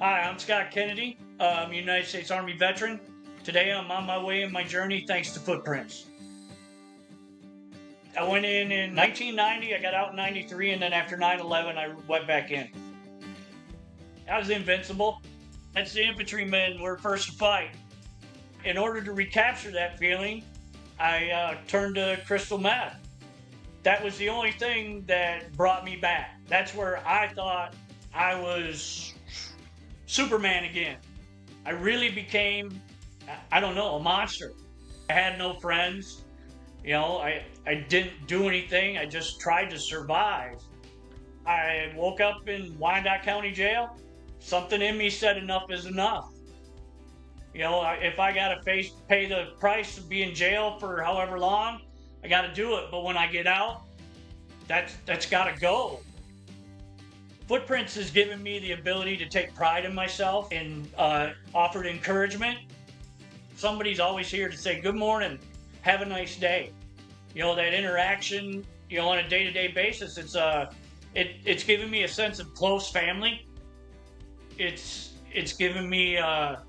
Hi, I'm Scott Kennedy. I'm a United States Army veteran. Today I'm on my way in my journey thanks to Footprints. I went in 1990, I got out in 93, and then after 9/11, I went back in. I was invincible. That's the infantrymen were first to fight. In order to recapture that feeling, I turned to crystal meth. That was the only thing that brought me back. That's where I thought I was Superman again. I really became, I don't know, a monster. I had no friends. I didn't do anything. I just tried to survive. I woke up in Wyandotte County Jail. Something in me said enough is enough. If I got to pay the price of being in jail for however long, I got to do it. But when I get out, that's got to go. Footprints has given me the ability to take pride in myself and offered encouragement. Somebody's always here to say, good morning, have a nice day. That interaction, on a day-to-day basis, it's given me a sense of close family. It's given me a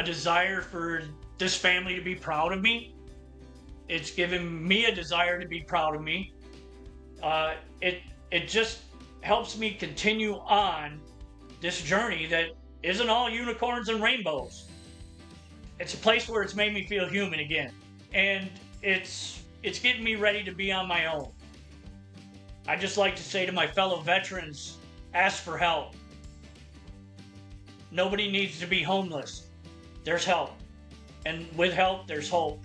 desire for this family to be proud of me. It's given me a desire to be proud of me. It just helps me continue on this journey that isn't all unicorns and rainbows. It's a place where it's made me feel human again, and it's getting me ready to be on my own. I just like to say to my fellow veterans, ask for help. Nobody needs to be homeless. There's help, and with help there's hope.